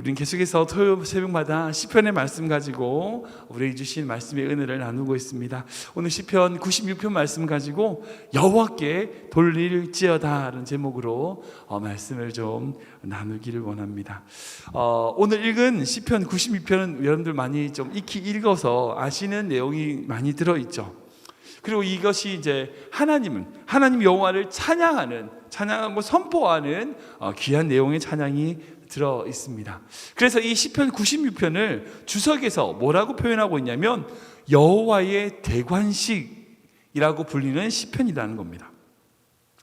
우린 계속해서 토요일 새벽마다 시편의 말씀 가지고 우리에게 주신 말씀의 은혜를 나누고 있습니다. 오늘 시편 96편 말씀 가지고 여호와께 돌릴지어다라는 제목으로 말씀을 좀 나누기를 원합니다. 오늘 읽은 시편 96편은 여러분들 많이 좀 익히 읽어서 아시는 내용이 많이 들어있죠. 그리고 이것이 이제 하나님 여호와를 찬양하고 선포하는 귀한 내용의 찬양이 들어 있습니다. 그래서 이 시편 96편을 주석에서 뭐라고 표현하고 있냐면 여호와의 대관식이라고 불리는 시편이라는 겁니다.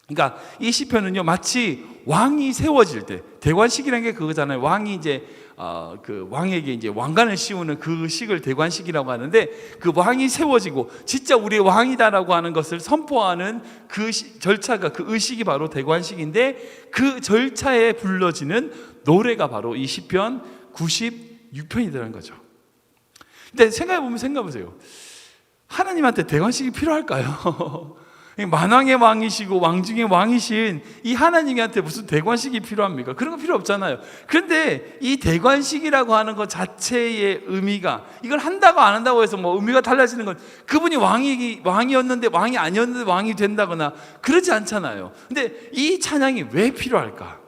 그러니까 이 시편은요, 마치 왕이 세워질 때, 대관식이라는 게 그거잖아요. 왕이 이제 그 왕에게 이제 왕관을 씌우는 그 식을 대관식이라고 하는데, 그 왕이 세워지고 진짜 우리의 왕이다라고 하는 것을 선포하는 그 절차가, 그 의식이 바로 대관식인데, 그 절차에 불러지는 노래가 바로 이 시편 96편이라는 거죠. 근데 생각해보세요. 하나님한테 대관식이 필요할까요? 만왕의 왕이시고 왕 중의 왕이신 이 하나님한테 무슨 대관식이 필요합니까? 그런 거 필요 없잖아요. 그런데 이 대관식이라고 하는 것 자체의 의미가, 이걸 한다고 안 한다고 해서 뭐 의미가 달라지는 건, 그분이 왕이었는데 왕이 아니었는데 왕이 된다거나 그러지 않잖아요. 근데 이 찬양이 왜 필요할까?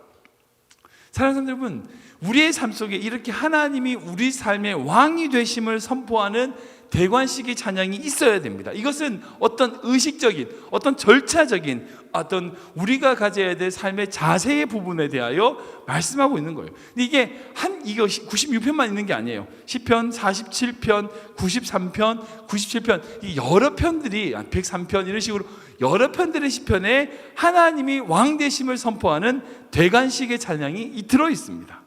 사랑하는 여러분, 우리의 삶 속에 이렇게 하나님이 우리 삶의 왕이 되심을 선포하는 대관식의 찬양이 있어야 됩니다. 이것은 어떤 의식적인, 어떤 절차적인, 어떤 우리가 가져야 될 삶의 자세의 부분에 대하여 말씀하고 있는 거예요. 근데 이게 96편만 있는 게 아니에요. 시편 47편, 93편, 97편, 이 여러 편들이 103편 이런 식으로 여러 편들의 시편에 하나님이 왕 되심을 선포하는 대관식의 찬양이 들어 있습니다.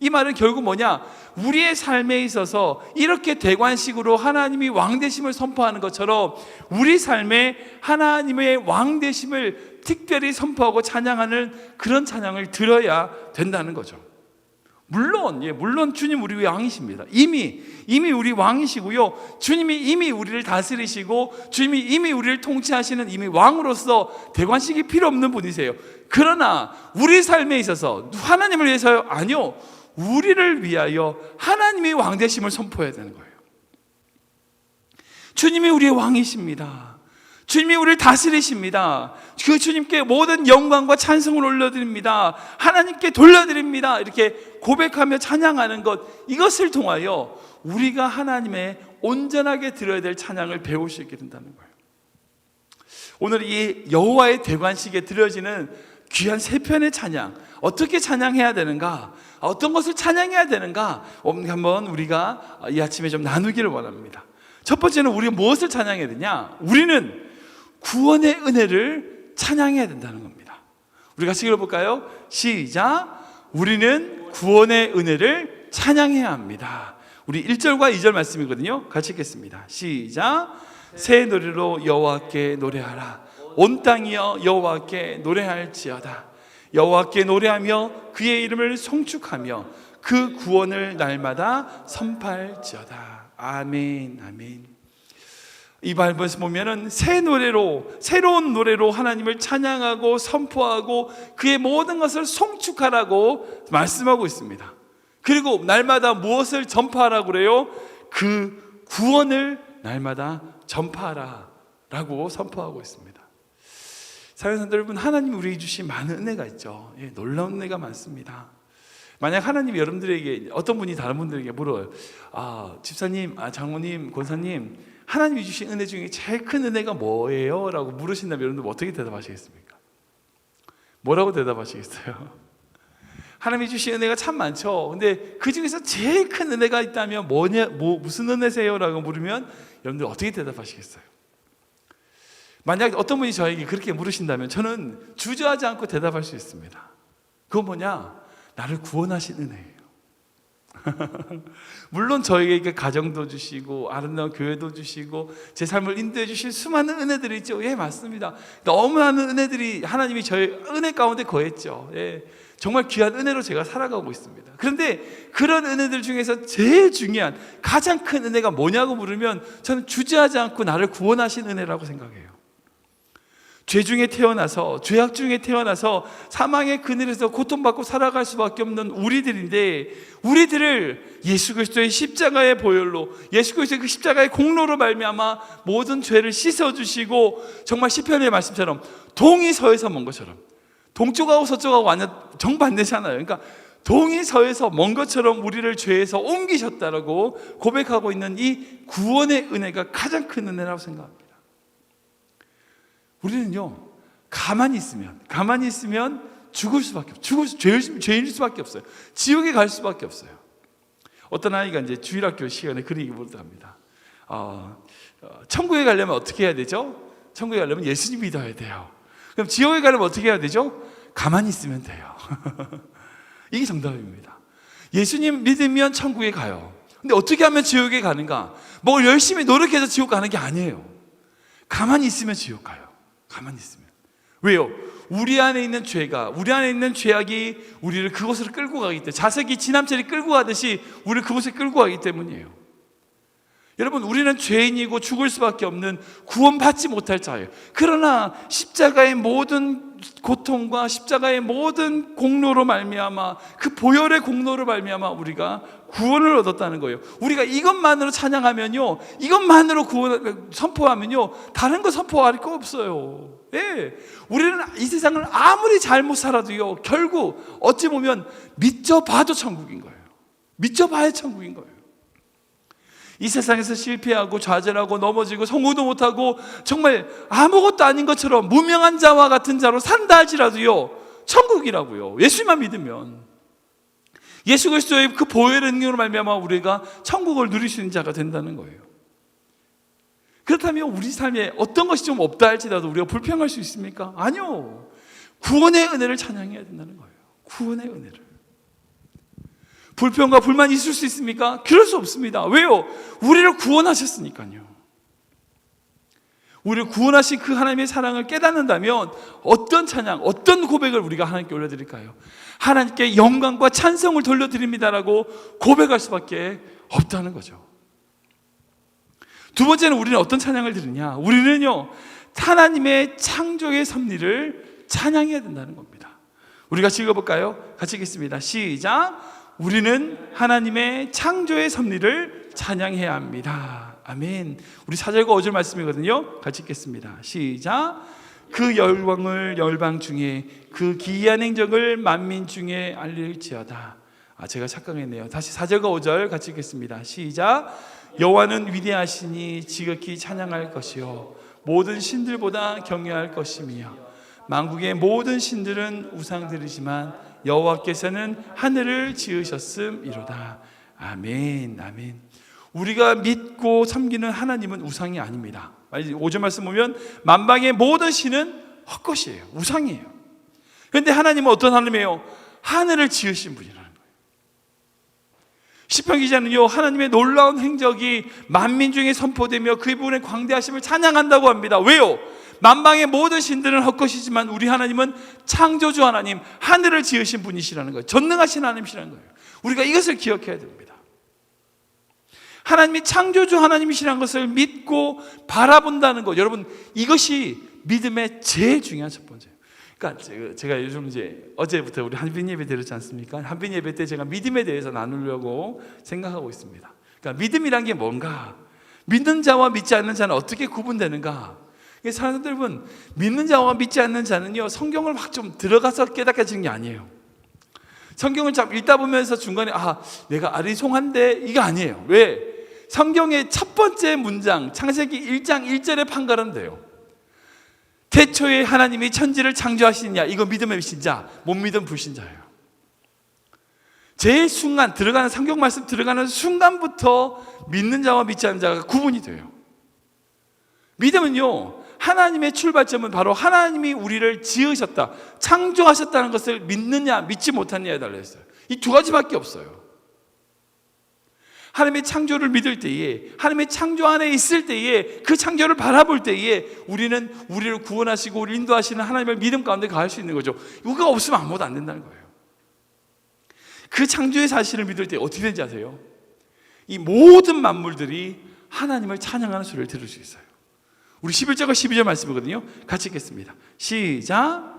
이 말은 결국 뭐냐? 우리의 삶에 있어서 이렇게 대관식으로 하나님이 왕 되심을 선포하는 것처럼 우리 삶에 하나님의 왕 되심을 특별히 선포하고 찬양하는 그런 찬양을 들어야 된다는 거죠. 물론 주님 우리 왕이십니다. 이미 우리 왕이시고요, 주님이 이미 우리를 다스리시고 주님이 이미 우리를 통치하시는 이미 왕으로서 대관식이 필요 없는 분이세요. 그러나 우리 삶에 있어서 하나님을 위해서요? 아니요, 우리를 위하여 하나님의 왕 되심을 선포해야 되는 거예요. 주님이 우리의 왕이십니다. 주님이 우리를 다스리십니다. 그 주님께 모든 영광과 찬송을 올려드립니다. 하나님께 돌려드립니다. 이렇게 고백하며 찬양하는 것, 이것을 통하여 우리가 하나님의 온전하게 들어야 될 찬양을 배울 수 있게 된다는 거예요. 오늘 이 여호와의 대관식에 드려지는 귀한 세 편의 찬양, 어떻게 찬양해야 되는가, 어떤 것을 찬양해야 되는가, 한번 우리가 이 아침에 좀 나누기를 원합니다. 첫 번째는 우리가 무엇을 찬양해야 되냐? 우리는 구원의 은혜를 찬양해야 된다는 겁니다. 우리 같이 읽어볼까요? 시작. 우리는 구원의 은혜를 찬양해야 합니다. 우리 1절과 2절 말씀이거든요. 같이 읽겠습니다. 시작. 새 노래로 여호와께 노래하라. 온 땅이여 여호와께 노래할지어다. 여호와께 노래하며 그의 이름을 송축하며 그 구원을 날마다 선포할지어다. 아멘, 아멘. 이 말씀에서 보면은 새로운 노래로 하나님을 찬양하고 선포하고 그의 모든 것을 송축하라고 말씀하고 있습니다. 그리고 날마다 무엇을 전파하라고 그래요? 그 구원을 날마다 전파하라라고 선포하고 있습니다. 사랑하는 여러분, 하나님이 우리에게 주신 많은 은혜가 있죠. 놀라운 은혜가 많습니다. 만약 하나님이 여러분들에게, 어떤 분이 다른 분들에게 물어요. 집사님, 장모님, 권사님, 하나님이 주신 은혜 중에 제일 큰 은혜가 뭐예요? 라고 물으신다면 여러분들 어떻게 대답하시겠습니까? 뭐라고 대답하시겠어요? 하나님이 주신 은혜가 참 많죠. 근데 그 중에서 제일 큰 은혜가 있다면 무슨 은혜세요? 라고 물으면 여러분들 어떻게 대답하시겠어요? 만약 어떤 분이 저에게 그렇게 물으신다면 저는 주저하지 않고 대답할 수 있습니다. 그건 뭐냐? 나를 구원하신 은혜예요. 물론 저에게 가정도 주시고 아름다운 교회도 주시고 제 삶을 인도해 주신 수많은 은혜들이 있죠. 예, 맞습니다. 너무 많은 은혜들이 하나님이 저의 은혜 가운데 거했죠. 예, 정말 귀한 은혜로 제가 살아가고 있습니다. 그런데 그런 은혜들 중에서 제일 중요한, 가장 큰 은혜가 뭐냐고 물으면 저는 주저하지 않고 나를 구원하신 은혜라고 생각해요. 죄 중에 태어나서, 죄악 중에 태어나서 사망의 그늘에서 고통받고 살아갈 수밖에 없는 우리들인데, 우리들을 예수 그리스도의 십자가의 보혈로, 예수 그리스도의 그 십자가의 공로로 말미암아 모든 죄를 씻어주시고, 정말 시편의 말씀처럼 동이 서에서 먼 것처럼, 동쪽하고 서쪽하고 완전 정반대잖아요. 그러니까 동이 서에서 먼 것처럼 우리를 죄에서 옮기셨다라고 고백하고 있는 이 구원의 은혜가 가장 큰 은혜라고 생각합니다. 우리는요, 가만히 있으면 죽을 수밖에 없어요. 죄일 수밖에 없어요. 지옥에 갈 수밖에 없어요. 어떤 아이가 이제 주일학교 시간에 그런 얘기 못합니다. 천국에 가려면 어떻게 해야 되죠? 천국에 가려면 예수님 믿어야 돼요. 그럼 지옥에 가려면 어떻게 해야 되죠? 가만히 있으면 돼요. 이게 정답입니다. 예수님 믿으면 천국에 가요. 근데 어떻게 하면 지옥에 가는가? 뭐 열심히 노력해서 지옥 가는 게 아니에요. 가만히 있으면 지옥 가요. 가만히 있으면. 왜요? 우리 안에 있는 죄가, 우리 안에 있는 죄악이 우리를 그곳으로 끌고 가기 때문에, 자석이 지남철이 끌고 가듯이 우리를 그곳에 끌고 가기 때문이에요. 여러분, 우리는 죄인이고 죽을 수밖에 없는, 구원받지 못할 자예요. 그러나 십자가의 모든 고통과 십자가의 모든 공로로 말미암아, 그 보혈의 공로로 말미암아 우리가 구원을 얻었다는 거예요. 우리가 이것만으로 찬양하면요, 이것만으로 구원 선포하면요, 다른 거 선포할 거 없어요. 예, 우리는 이 세상을 아무리 잘못 살아도요, 결국 어찌 보면 믿져봐도 천국인 거예요. 믿져봐야 천국인 거예요. 이 세상에서 실패하고 좌절하고 넘어지고 성공도 못하고 정말 아무것도 아닌 것처럼 무명한 자와 같은 자로 산다 할지라도요, 천국이라고요. 예수만 믿으면, 예수 그리스도의 그 보혈의 능력으로 말미암아 우리가 천국을 누릴 수 있는 자가 된다는 거예요. 그렇다면 우리 삶에 어떤 것이 좀 없다 할지라도 우리가 불평할 수 있습니까? 아니요. 구원의 은혜를 찬양해야 된다는 거예요. 구원의 은혜를. 불평과 불만이 있을 수 있습니까? 그럴 수 없습니다. 왜요? 우리를 구원하셨으니까요. 우리를 구원하신 그 하나님의 사랑을 깨닫는다면 어떤 찬양, 어떤 고백을 우리가 하나님께 올려드릴까요? 하나님께 영광과 찬송을 돌려드립니다라고 고백할 수밖에 없다는 거죠. 두 번째는 우리는 어떤 찬양을 드리냐? 우리는요, 하나님의 창조의 섭리를 찬양해야 된다는 겁니다. 우리가 읽어볼까요? 같이 읽겠습니다. 시작. 우리는 하나님의 창조의 섭리를 찬양해야 합니다. 아멘. 우리 4절과 5절 말씀이거든요. 같이 읽겠습니다. 시작. 그 열왕을 열방 중에, 그 기이한 행적을 만민 중에 알릴지어다. 제가 착각했네요. 다시 4절과 5절 같이 읽겠습니다. 시작. 여호와는 위대하시니 지극히 찬양할 것이요 모든 신들보다 경외할 것이며, 만국의 모든 신들은 우상들이지만 여호와께서는 하늘을 지으셨음이로다. 아멘. 아멘. 우리가 믿고 섬기는 하나님은 우상이 아닙니다. 5절 말씀 보면 만방의 모든 신은 헛것이에요. 우상이에요. 그런데 하나님은 어떤 하나님이에요? 하늘을 지으신 분이라는 거예요. 시편 기자는요, 하나님의 놀라운 행적이 만민 중에 선포되며 그분의 광대하심을 찬양한다고 합니다. 왜요? 만방의 모든 신들은 헛것이지만 우리 하나님은 창조주 하나님, 하늘을 지으신 분이시라는 거예요. 전능하신 하나님이시라는 거예요. 우리가 이것을 기억해야 됩니다. 하나님이 창조주 하나님이시라는 것을 믿고 바라본다는 것, 여러분, 이것이 믿음의 제일 중요한 첫 번째예요. 그러니까 제가 요즘 이제 어제부터 우리 한빈 예배 드렸지 않습니까? 한빈 예배 때 제가 믿음에 대해서 나누려고 생각하고 있습니다. 그러니까 믿음이란 게 뭔가, 믿는 자와 믿지 않는 자는 어떻게 구분되는가? 사람들 여러분, 믿는 자와 믿지 않는 자는요, 성경을 막 좀 들어가서 깨닫게지는 게 아니에요. 성경을 참 읽다 보면서 중간에 내가 아리송한데, 이게 아니에요. 왜? 성경의 첫 번째 문장, 창세기 1장 1절에 판가름돼요. 태초에 하나님이 천지를 창조하시느냐, 이거 믿음의 신자, 못 믿음 불신자예요. 제일 순간 들어가는, 성경 말씀 들어가는 순간부터 믿는 자와 믿지 않는 자가 구분이 돼요. 믿음은요, 하나님의 출발점은 바로 하나님이 우리를 지으셨다, 창조하셨다는 것을 믿느냐 믿지 못하느냐에 달려있어요. 이 두 가지밖에 없어요. 하나님의 창조를 믿을 때에, 하나님의 창조 안에 있을 때에, 그 창조를 바라볼 때에 우리는 우리를 구원하시고 우리를 인도하시는 하나님을 믿음 가운데 가할 수 있는 거죠. 이거가 없으면 아무것도 안 된다는 거예요. 그 창조의 사실을 믿을 때 어떻게 되는지 아세요? 이 모든 만물들이 하나님을 찬양하는 소리를 들을 수 있어요. 우리 11절과 12절 말씀이거든요. 같이 읽겠습니다. 시작.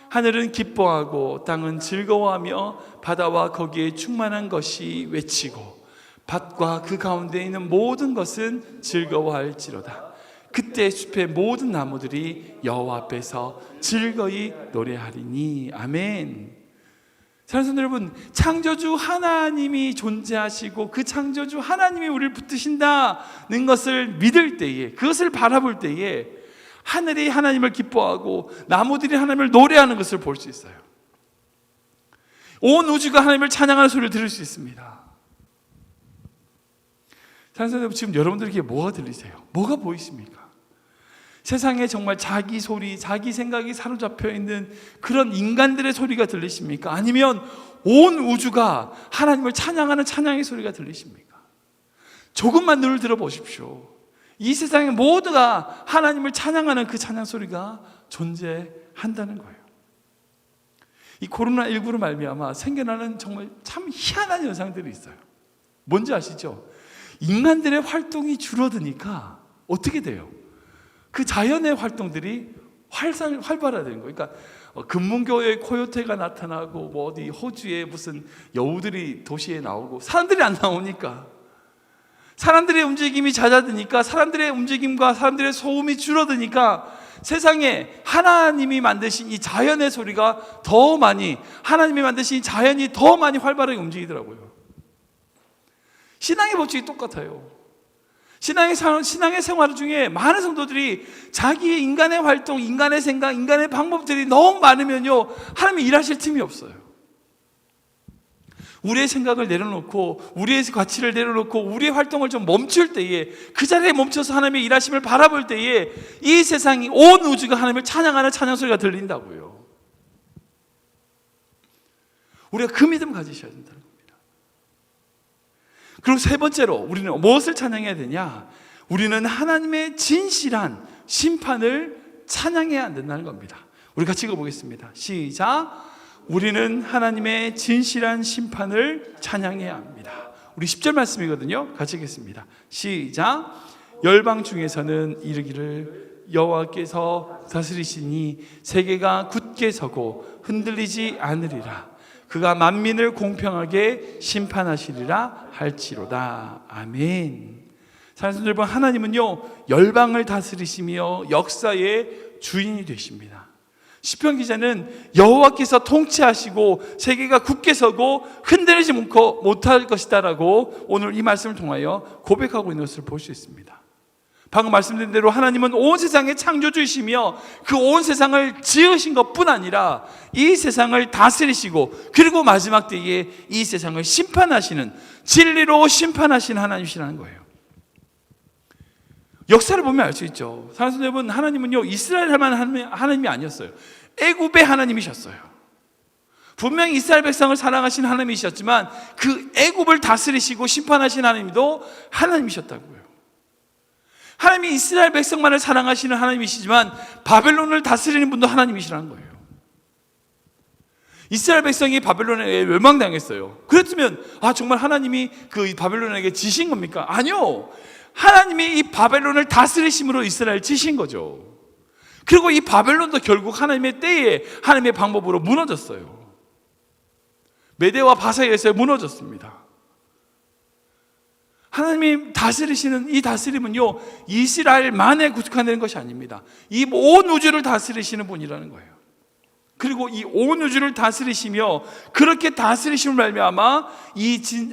하늘은 기뻐하고 땅은 즐거워하며 바다와 거기에 충만한 것이 외치고 밭과 그 가운데 있는 모든 것은 즐거워할지로다. 그때 숲의 모든 나무들이 여호와 앞에서 즐거이 노래하리니. 아멘. 사랑하는 여러분, 창조주 하나님이 존재하시고 그 창조주 하나님이 우리를 붙드신다는 것을 믿을 때에, 그것을 바라볼 때에 하늘이 하나님을 기뻐하고 나무들이 하나님을 노래하는 것을 볼 수 있어요. 온 우주가 하나님을 찬양하는 소리를 들을 수 있습니다. 사랑하는 여러분, 지금 여러분들에게 뭐가 들리세요? 뭐가 보이십니까? 세상에 정말 자기 소리, 자기 생각이 사로잡혀 있는 그런 인간들의 소리가 들리십니까? 아니면 온 우주가 하나님을 찬양하는 찬양의 소리가 들리십니까? 조금만 눈을 들어보십시오. 이 세상에 모두가 하나님을 찬양하는 그 찬양 소리가 존재한다는 거예요. 이 코로나19로 말미암아 생겨나는 정말 참 희한한 현상들이 있어요. 뭔지 아시죠? 인간들의 활동이 줄어드니까 어떻게 돼요? 그 자연의 활동들이 활발화되는 거예요. 그러니까 금문교의 코요테가 나타나고 뭐 어디 호주에 무슨 여우들이 도시에 나오고 사람들이 안 나오니까, 사람들의 움직임이 잦아드니까, 사람들의 움직임과 사람들의 소음이 줄어드니까 세상에 하나님이 만드신 이 자연의 소리가 더 많이, 하나님이 만드신 이 자연이 더 많이 활발하게 움직이더라고요. 신앙의 법칙이 똑같아요. 신앙의 생활 중에 많은 성도들이 자기의 인간의 활동, 인간의 생각, 인간의 방법들이 너무 많으면요, 하나님이 일하실 틈이 없어요. 우리의 생각을 내려놓고, 우리의 가치를 내려놓고, 우리의 활동을 좀 멈출 때에, 그 자리에 멈춰서 하나님의 일하심을 바라볼 때에 이 세상이, 온 우주가 하나님을 찬양하는 찬양 소리가 들린다고요. 우리가 그 믿음 가지셔야 된다는 겁니다. 그리고 세 번째로 우리는 무엇을 찬양해야 되냐? 우리는 하나님의 진실한 심판을 찬양해야 된다는 겁니다. 우리 같이 읽어보겠습니다. 시작. 우리는 하나님의 진실한 심판을 찬양해야 합니다. 우리 10절 말씀이거든요. 같이 읽겠습니다. 시작. 열방 중에서는 이르기를 여호와께서 다스리시니 세계가 굳게 서고 흔들리지 않으리라. 그가 만민을 공평하게 심판하시리라 할지로다. 아멘. 사랑하는 여러분, 하나님은요, 열방을 다스리시며 역사의 주인이 되십니다. 시편 기자는 여호와께서 통치하시고 세계가 굳게 서고 흔들리지 못할 것이다 라고 오늘 이 말씀을 통하여 고백하고 있는 것을 볼 수 있습니다. 방금 말씀드린 대로 하나님은 온 세상의 창조주이시며 그 온 세상을 지으신 것뿐 아니라 이 세상을 다스리시고, 그리고 마지막 때에 이 세상을 심판하시는, 진리로 심판하시는 하나님이시라는 거예요. 역사를 보면 알 수 있죠. 사랑하는 여러분, 하나님은요, 이스라엘만 하나님이 아니었어요. 애굽의 하나님이셨어요. 분명히 이스라엘 백성을 사랑하신 하나님이셨지만 그 애굽을 다스리시고 심판하신 하나님도 하나님이셨다고요. 하나님이 이스라엘 백성만을 사랑하시는 하나님이시지만 바벨론을 다스리는 분도 하나님이시라는 거예요. 이스라엘 백성이 바벨론에 멸망당했어요. 그랬으면 정말 하나님이 그 바벨론에게 지신 겁니까? 아니요. 하나님이 이 바벨론을 다스리심으로 이스라엘 지신 거죠. 그리고 이 바벨론도 결국 하나님의 때에 하나님의 방법으로 무너졌어요. 메대와 바사에서 무너졌습니다. 하나님이 다스리시는 이 다스림은요, 이스라엘만에 국한되는 것이 아닙니다. 이 온 우주를 다스리시는 분이라는 거예요. 그리고 이 온 우주를 다스리시며 그렇게 다스리심을 말미암아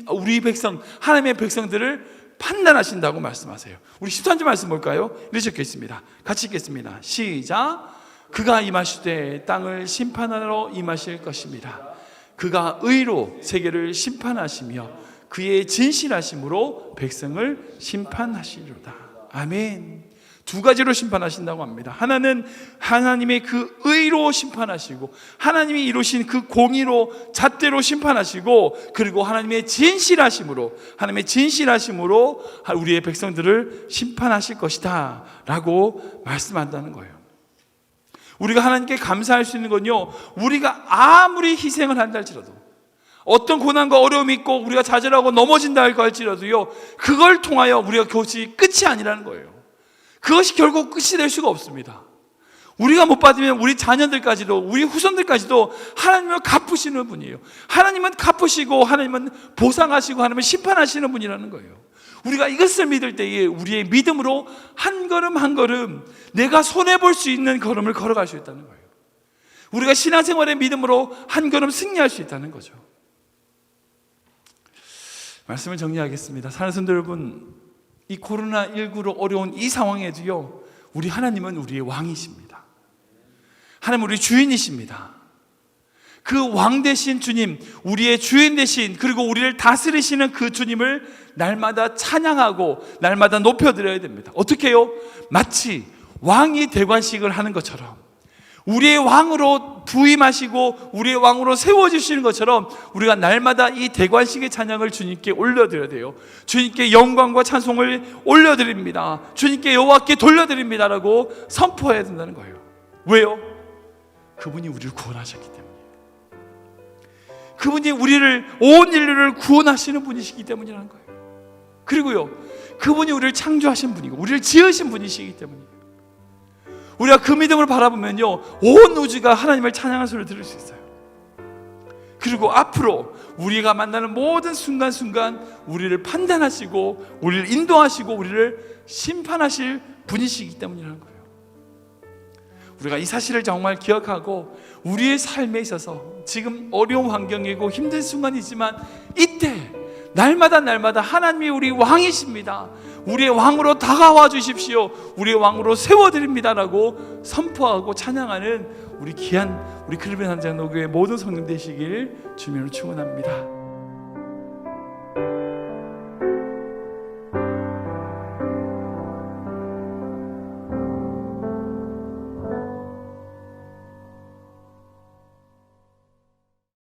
우리 백성, 하나님의 백성들을 판단하신다고 말씀하세요. 우리 13절 말씀 볼까요? 이렇게 적혀 있습니다. 같이 읽겠습니다. 시작. 그가 임하시되 땅을 심판하러 임하실 것입니다. 그가 의로 세계를 심판하시며 그의 진실하심으로 백성을 심판하시리로다. 아멘. 두 가지로 심판하신다고 합니다. 하나는 하나님의 그 의로 심판하시고, 하나님이 이루신 그 공의로 잣대로 심판하시고, 그리고 하나님의 진실하심으로 우리의 백성들을 심판하실 것이다 라고 말씀한다는 거예요. 우리가 하나님께 감사할 수 있는 건요, 우리가 아무리 희생을 한다 할지라도, 어떤 고난과 어려움이 있고 우리가 좌절하고 넘어진다 할지라도요, 그걸 통하여 우리가 그것이 끝이 아니라는 거예요. 그것이 결국 끝이 될 수가 없습니다. 우리가 못 받으면 우리 자녀들까지도, 우리 후손들까지도 하나님은 갚으시는 분이에요. 하나님은 갚으시고, 하나님은 보상하시고, 하나님은 심판하시는 분이라는 거예요. 우리가 이것을 믿을 때에 우리의 믿음으로 한 걸음 한 걸음 내가 손해볼 수 있는 걸음을 걸어갈 수 있다는 거예요. 우리가 신앙생활의 믿음으로 한 걸음 승리할 수 있다는 거죠. 말씀을 정리하겠습니다. 사랑하는 성도 여러분, 이 코로나19로 어려운 이 상황에도요, 우리 하나님은 우리의 왕이십니다. 하나님 우리 주인이십니다. 그 왕 되신 주님, 우리의 주인 되신, 그리고 우리를 다스리시는 그 주님을 날마다 찬양하고 날마다 높여드려야 됩니다. 어떻게 해요? 마치 왕이 대관식을 하는 것처럼, 우리의 왕으로 부임하시고 우리의 왕으로 세워주시는 것처럼 우리가 날마다 이 대관식의 찬양을 주님께 올려드려야 돼요. 주님께 영광과 찬송을 올려드립니다. 주님께 여호와께 돌려드립니다라고 선포해야 된다는 거예요. 왜요? 그분이 우리를 구원하셨기 때문이에요. 그분이 우리를, 온 인류를 구원하시는 분이시기 때문이라는 거예요. 그리고요, 그분이 우리를 창조하신 분이고 우리를 지으신 분이시기 때문이에요. 우리가 그 믿음을 바라보면요, 온 우주가 하나님을 찬양하는 소리를 들을 수 있어요. 그리고 앞으로 우리가 만나는 모든 순간순간 우리를 판단하시고 우리를 인도하시고 우리를 심판하실 분이시기 때문이라는 거예요. 우리가 이 사실을 정말 기억하고 우리의 삶에 있어서 지금 어려운 환경이고 힘든 순간이지만 이때 날마다 날마다 하나님이 우리 왕이십니다. 우리의 왕으로 다가와 주십시오. 우리의 왕으로 세워드립니다라고 선포하고 찬양하는 우리 귀한 우리 클리브랜드 한장로교회 모든 성령 되시길 주님으로 축원합니다.